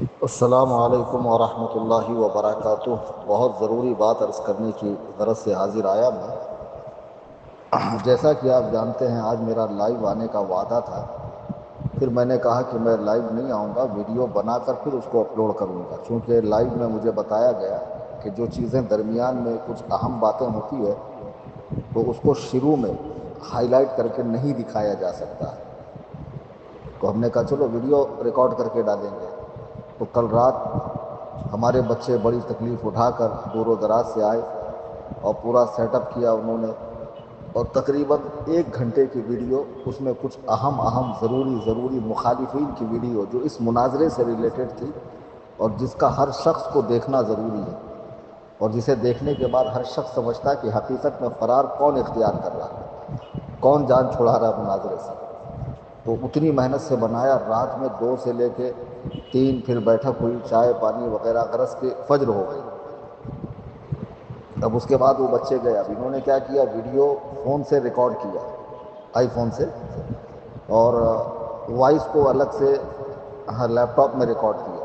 السلام علیکم ورحمۃ اللہ وبرکاتہ۔ بہت ضروری بات عرض کرنے کی غرض سے حاضر آیا میں۔ جیسا کہ آپ جانتے ہیں آج میرا لائیو آنے کا وعدہ تھا، پھر میں نے کہا کہ میں لائیو نہیں آؤں گا، ویڈیو بنا کر پھر اس کو اپلوڈ کروں گا، چونکہ لائیو میں مجھے بتایا گیا کہ جو چیزیں درمیان میں کچھ اہم باتیں ہوتی ہے تو اس کو شروع میں ہائی لائٹ کر کے نہیں دکھایا جا سکتا ہے۔ تو ہم نے کہا چلو ویڈیو ریکارڈ کر کے ڈالیں گے۔ تو کل رات ہمارے بچے بڑی تکلیف اٹھا کر دور و دراز سے آئے اور پورا سیٹ اپ کیا انہوں نے، اور تقریباً 1 گھنٹے کی ویڈیو، اس میں کچھ اہم ضروری مخالفین کی ویڈیو جو اس مناظرے سے ریلیٹڈ تھی اور جس کا ہر شخص کو دیکھنا ضروری ہے، اور جسے دیکھنے کے بعد ہر شخص سمجھتا ہے کہ حقیقت میں فرار کون اختیار کر رہا ہے، کون جان چھڑا رہا ہے مناظرے سے۔ تو اتنی محنت سے بنایا، رات میں 2 سے لے کے 3 پھر بیٹھک ہوئی، چائے پانی وغیرہ، غرض کے فجر ہو گئی۔ اب اس کے بعد وہ بچے گئے، اب انہوں نے کیا کیا، ویڈیو فون سے ریکارڈ کیا، آئی فون سے، اور وائس کو الگ سے لیپ ٹاپ میں ریکارڈ کیا۔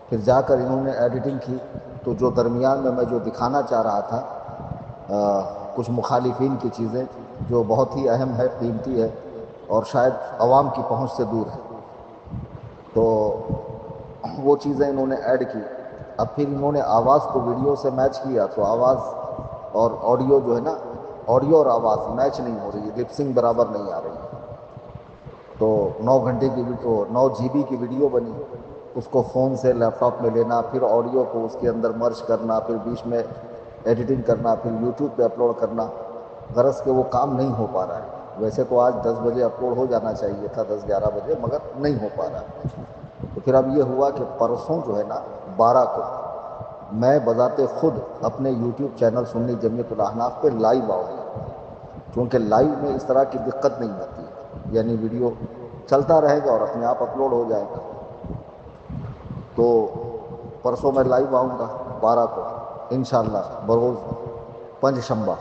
پھر جا کر انہوں نے ایڈیٹنگ کی، تو جو درمیان میں جو دکھانا چاہ رہا تھا کچھ مخالفین کی چیزیں جو بہت ہی اہم ہے، قیمتی ہے اور شاید عوام کی پہنچ سے دور ہے، تو وہ چیزیں انہوں نے ایڈ کی۔ اب پھر انہوں نے آواز کو ویڈیو سے میچ کیا، تو آواز اور آڈیو جو ہے نا، آڈیو اور آواز میچ نہیں ہو رہی ہے، لپسنگ برابر نہیں آ رہی ہے۔ تو 9 گھنٹے کی 9 GB کی ویڈیو بنی، اس کو فون سے لیپ ٹاپ میں لینا، پھر آڈیو کو اس کے اندر مرج کرنا، پھر بیچ میں ایڈیٹنگ کرنا، پھر یوٹیوب پہ اپلوڈ کرنا، غرض کہ وہ کام نہیں ہو پا رہا ہے۔ ویسے تو آج 10 بجے اپلوڈ ہو جانا چاہیے تھا، 10-11 بجے، مگر نہیں ہو پا رہا ہے۔ تو پھر اب یہ ہوا کہ پرسوں جو ہے نا 12 کو میں بذات خود اپنے یوٹیوب چینل سنی جمعیت الاحناف پہ لائیو آؤں گا، کیونکہ لائیو میں اس طرح کی دقت نہیں ہوتی ہے، یعنی ویڈیو چلتا رہے گا اور اپنے آپ اپلوڈ ہو جائے گا۔ تو پرسوں میں لائیو آؤں گا 12 کو انشاءاللہ، بروز پنج شنبہ،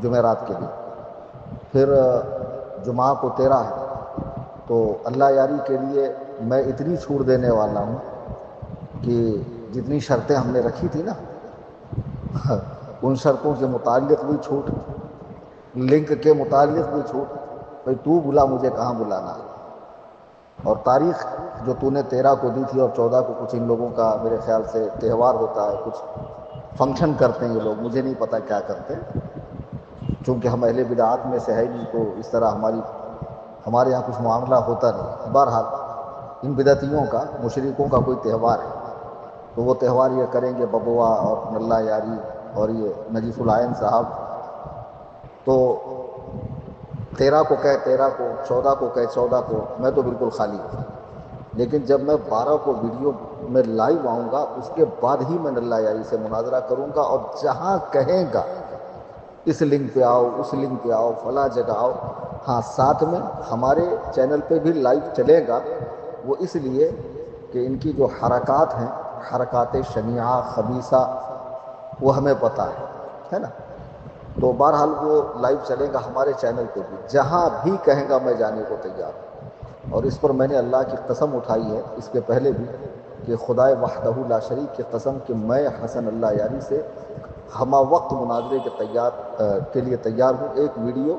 جمعرات کے دن۔ پھر جمعہ کو 13 ہے، تو اللہ یاری کے لیے میں اتنی چھوٹ دینے والا ہوں کہ جتنی شرطیں ہم نے رکھی تھی نا ان شرطوں کے متعلق بھی چھوٹ، لنک کے متعلق بھی چھوٹ، بھئی تو بلا مجھے کہاں بلانا ہے۔ اور تاریخ جو تو نے 13 کو دی تھی اور 14 کو کچھ ان لوگوں کا میرے خیال سے تہوار ہوتا ہے، کچھ فنکشن کرتے ہیں یہ لوگ، مجھے نہیں پتا کیا کرتے، چونکہ ہم اہل بدعات میں سے ہے نہیں، تو اس طرح ہمارے یہاں کچھ معاملہ ہوتا نہیں۔ بہرحال ان بدعتیوں کا، مشرکوں کا کوئی تہوار ہے، تو وہ تہوار یہ کریں گے ببوا اور اللہ یاری اور یہ نجیف العین صاحب۔ تو 13 کو کہے 13 کو، 14 کو کہے 14 کو، میں تو بالکل خالی ہوں۔ لیکن جب میں 12 کو ویڈیو میں لائیو آؤں گا، اس کے بعد ہی میں اللہ یاری سے مناظرہ کروں گا، اور جہاں کہیں گا اس لنک پہ آؤ، اس لنک پہ آؤ، فلاں جگہ آؤ۔ ہاں، ساتھ میں ہمارے چینل پہ بھی لائیو چلے گا، وہ اس لیے کہ ان کی جو حرکات ہیں، حرکات شنیعہ خبیثہ، وہ ہمیں پتہ ہے نا۔ تو بہرحال وہ لائیو چلے گا ہمارے چینل پہ بھی، جہاں بھی کہیں گا میں جانے کو تیار ہوں۔ اور اس پر میں نے اللہ کی قسم اٹھائی ہے اس کے پہلے بھی، کہ خدائے وحدہ لا شریک کی قسم، کہ میں حسن اللہ یاری سے ہمہ وقت مناظرے کے لیے تیار ہوں۔ ایک ویڈیو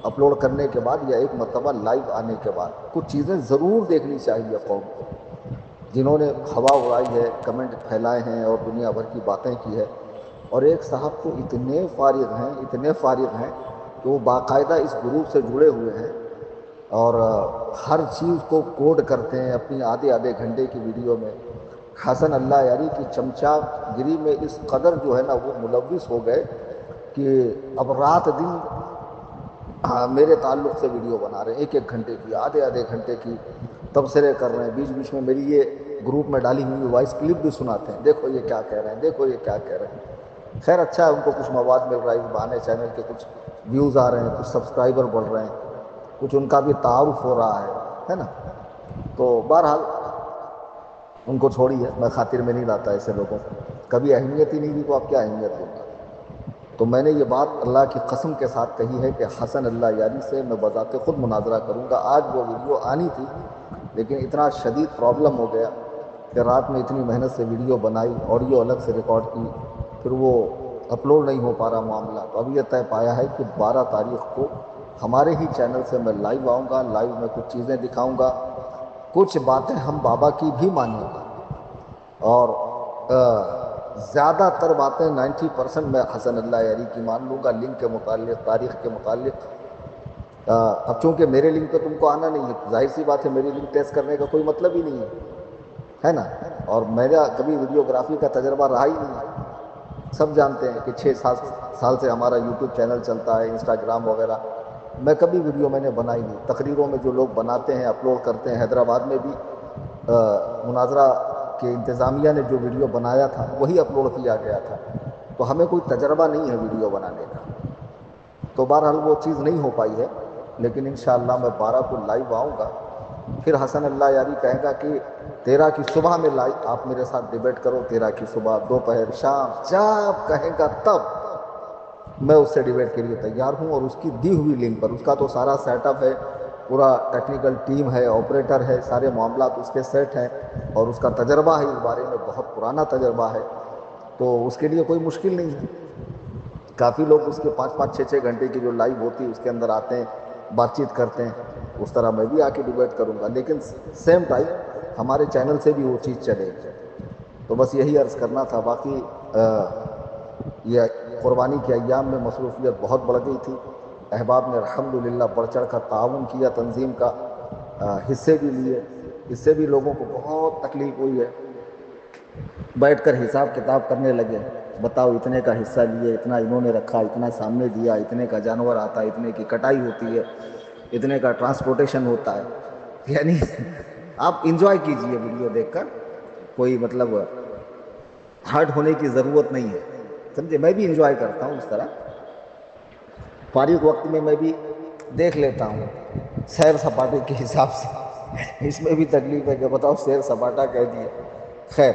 اپلوڈ کرنے کے بعد یا ایک مرتبہ لائیو آنے کے بعد کچھ چیزیں ضرور دیکھنی چاہیے قوم کو، جنہوں نے ہوا اڑائی ہے، کمنٹ پھیلائے ہیں اور دنیا بھر کی باتیں کی ہے۔ اور ایک صاحب تو اتنے فارغ ہیں کہ وہ باقاعدہ اس گروپ سے جڑے ہوئے ہیں اور ہر چیز کو کوڈ کرتے ہیں اپنی آدھے گھنٹے کی ویڈیو میں۔ حسن اللہ یاری کی چمچا گری میں اس قدر جو ہے نا وہ ملوث ہو گئے کہ اب رات دن میرے تعلق سے ویڈیو بنا رہے ہیں، 1-1 گھنٹے کی، آدھے گھنٹے کی، تبصرے کر رہے ہیں، بیچ میں میری یہ گروپ میں ڈالی ہوئی وائس کلپ بھی سناتے ہیں، دیکھو یہ کیا کہہ رہے ہیں، دیکھو یہ کیا کہہ رہے ہیں۔ خیر اچھا ہے، ان کو کچھ مواد مل رہا ہے، اس بہانے چینل کے کچھ ویوز آ رہے ہیں، کچھ سبسکرائبر بڑھ رہے ہیں، کچھ ان کا بھی تعارف ہو رہا ہے نا۔ تو بہرحال ان کو چھوڑیے، میں خاطر میں نہیں لاتا ایسے لوگوں کو، کبھی اہمیت ہی نہیں دی تو اب کیا اہمیت دوں گا۔ تو میں نے یہ بات اللہ کی قسم کے ساتھ کہی ہے کہ حسن اللہ یاری سے میں بذات خود مناظرہ کروں گا۔ آج وہ ویڈیو آنی تھی، لیکن اتنا شدید پرابلم ہو گیا کہ رات میں اتنی محنت سے ویڈیو بنائی، آڈیو الگ سے ریکارڈ کی، پھر وہ اپلوڈ نہیں ہو پا رہا معاملہ، تو اب یہ طے پایا ہے کہ 12 تاریخ کو ہمارے ہی چینل سے میں لائیو آؤں گا، لائیو میں کچھ چیزیں دکھاؤں گا، کچھ باتیں ہم بابا کی بھی مانیں گے، اور زیادہ تر باتیں 90% میں حسن اللہ یاری کی مان لوں گا، لنک کے متعلق، تاریخ کے متعلق۔ اب چونکہ میرے لنک پہ تم کو آنا نہیں ہے، ظاہر سی بات ہے میری لنک ٹیسٹ کرنے کا کوئی مطلب ہی نہیں ہے نا، اور میرا کبھی ویڈیوگرافی کا تجربہ رہا ہی نہیں ہے۔ سب جانتے ہیں کہ 6-7 سال سے ہمارا یوٹیوب چینل چلتا ہے، انسٹاگرام وغیرہ، میں کبھی ویڈیو میں نے بنائی نہیں۔ تقریروں میں جو لوگ بناتے ہیں، اپلوڈ کرتے ہیں، حیدرآباد میں بھی مناظرہ کہ انتظامیہ نے جو ویڈیو بنایا تھا وہی اپلوڈ کیا گیا تھا، تو ہمیں کوئی تجربہ نہیں ہے ویڈیو بنانے کا، تو بہرحال وہ چیز نہیں ہو پائی ہے، لیکن انشاءاللہ میں 12 کو لائیو آؤں گا۔ پھر حسن اللہ یاری کہے گا کہ 13 کی صبح میں لائیو آپ میرے ساتھ ڈیبیٹ کرو، 13 کی صبح، دوپہر، شام، جب کہے گا تب میں اس سے ڈیبیٹ کے لیے تیار ہوں، اور اس کی دی ہوئی لنک پر، اس کا تو سارا سیٹ اپ ہے، پورا ٹیکنیکل ٹیم ہے، آپریٹر ہے، سارے معاملات اس کے سیٹ ہیں، اور اس کا تجربہ ہے اس بارے میں، بہت پرانا تجربہ ہے، تو اس کے لیے کوئی مشکل نہیں ہے۔ کافی لوگ اس کے 5-5 6-6 گھنٹے کی جو لائیو ہوتی ہے اس کے اندر آتے ہیں، بات چیت کرتے ہیں، اس طرح میں بھی آ کے ڈیبیٹ کروں گا، لیکن سیم ٹائم ہمارے چینل سے بھی وہ چیز چلے گی۔ تو بس یہی عرض کرنا تھا۔ باقی یہ قربانی کے ایام میں مصروفیت بہت بڑھ گئی تھی، احباب نے الحمدللہ بڑھ چڑھ کر تعاون کیا، تنظیم کا حصے بھی لیے، اس سے بھی لوگوں کو بہت تکلیف ہوئی ہے، بیٹھ کر حساب کتاب کرنے لگے، بتاؤ اتنے کا حصہ لیے، اتنا انہوں نے رکھا، اتنا سامنے دیا، اتنے کا جانور آتا ہے، اتنے کی کٹائی ہوتی ہے، اتنے کا ٹرانسپورٹیشن ہوتا ہے، یعنی آپ انجوائے کیجئے ویڈیو دیکھ کر، کوئی مطلب ہارٹ ہونے کی ضرورت نہیں ہے، سمجھے؟ میں بھی انجوائے کرتا ہوں اس طرح، فارغ وقت میں بھی دیکھ لیتا ہوں سیر سپاٹے کے حساب سے، اس میں بھی تکلیف ہے کہ بتاؤ سیر سپاٹا کہہ دیا، خیر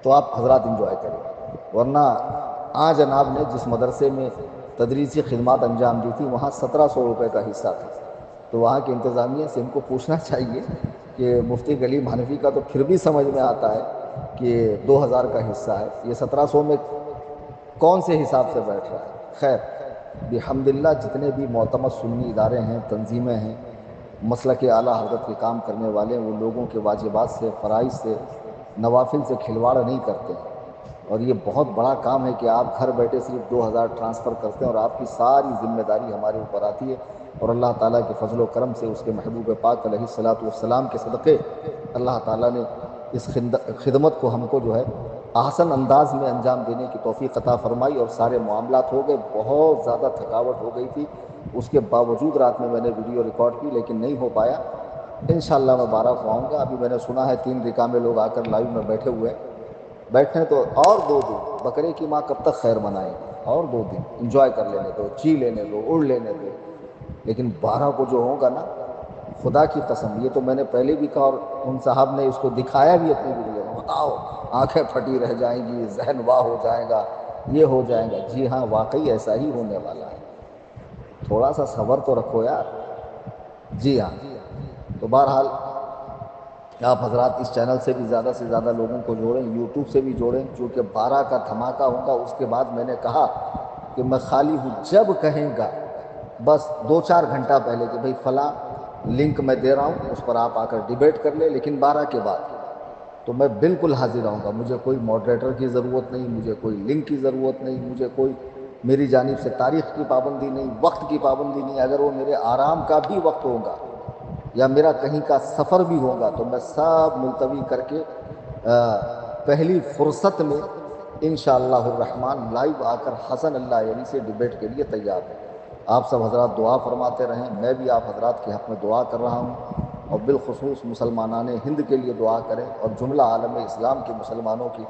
تو آپ حضرات انجوائے کریں۔ ورنہ جناب نے جس مدرسے میں تدریسی خدمات انجام دی تھی وہاں 1700 روپے کا حصہ تھا، تو وہاں کی انتظامیہ سے ان کو پوچھنا چاہیے کہ مفتی کلیم حنفی کا تو پھر بھی سمجھ میں آتا ہے کہ 2000 کا حصہ ہے، یہ 1700 میں کون سے حساب سے بیٹھ رہا ہے؟ خیر بحمدللہ جتنے بھی معتمد سنی ادارے ہیں، تنظیمیں ہیں، مسلک اعلیٰ حضرت کے کام کرنے والے، وہ لوگوں کے واجبات سے، فرائض سے، نوافل سے کھلواڑ نہیں کرتے ہیں، اور یہ بہت بڑا کام ہے کہ آپ گھر بیٹھے صرف 2000 ٹرانسفر کرتے ہیں، اور آپ کی ساری ذمہ داری ہمارے اوپر آتی ہے، اور اللہ تعالیٰ کے فضل و کرم سے، اس کے محبوب پاک علیہ الصلاۃ والسلام کے صدقے اللہ تعالیٰ نے اس خدمت کو ہم کو جو ہے احسن انداز میں انجام دینے کی توفیق عطا فرمائی، اور سارے معاملات ہو گئے۔ بہت زیادہ تھکاوٹ ہو گئی تھی، اس کے باوجود رات میں نے ویڈیو ریکارڈ کی، لیکن نہیں ہو پایا۔ انشاءاللہ میں 12 کو آؤں گا۔ ابھی میں نے سنا ہے 3 رکامے لوگ آ کر لائیو میں بیٹھے ہوئے ہیں، بیٹھنے تو اور 2 دن، بکرے کی ماں کب تک خیر منائے گی، اور 2 دن انجوائے کر لینے دو، چی لینے دو، اڑ لینے دو، لیکن 12 کو جو ہوگا نا، خدا کی قسم، یہ تو میں نے پہلے بھی کہا، اور ان صاحب نے اس کو دکھایا بھی اپنی ویڈیو میں، بتاؤ آنکھیں پھٹی رہ جائیں گی، ذہن واہ ہو جائے گا، یہ ہو جائے گا۔ جی ہاں، واقعی ایسا ہی ہونے والا ہے، تھوڑا سا صبر تو رکھو یار۔ جی ہاں، تو بہرحال آپ حضرات اس چینل سے بھی زیادہ سے زیادہ لوگوں کو جوڑیں، یوٹیوب سے بھی جوڑیں، چونکہ 12 کا دھماکہ ہوگا۔ اس کے بعد میں نے کہا کہ میں خالی ہوں، جب کہیں گا بس 2-4 گھنٹہ پہلے کہ بھئی فلاں لنک میں دے رہا ہوں، اس پر آپ آ کر ڈیبیٹ کر لیں، لیکن 12 کے بعد تو میں بالکل حاضر رہوں گا۔ مجھے کوئی ماڈریٹر کی ضرورت نہیں، مجھے کوئی لنک کی ضرورت نہیں، مجھے کوئی میری جانب سے تاریخ کی پابندی نہیں، وقت کی پابندی نہیں۔ اگر وہ میرے آرام کا بھی وقت ہوگا یا میرا کہیں کا سفر بھی ہوگا تو میں سب ملتوی کر کے پہلی فرصت میں انشاءاللہ الرحمن لائیو آ کر حسن اللہ یاری سے ڈیبیٹ کے لیے تیار ہوں۔ آپ سب حضرات دعا فرماتے رہیں، میں بھی آپ حضرات کے حق میں دعا کر رہا ہوں، اور بالخصوص مسلمانان ہند کے لیے دعا کریں، اور جملہ عالم اسلام کے مسلمانوں کی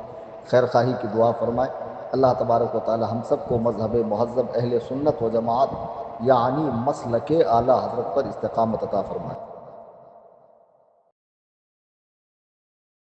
خیر خواہی کی دعا فرمائیں۔ اللہ تبارک و تعالی ہم سب کو مذہب مہذب اہل سنت و جماعت یعنی مسلک اعلیٰ حضرت پر استقامت عطا فرمائے۔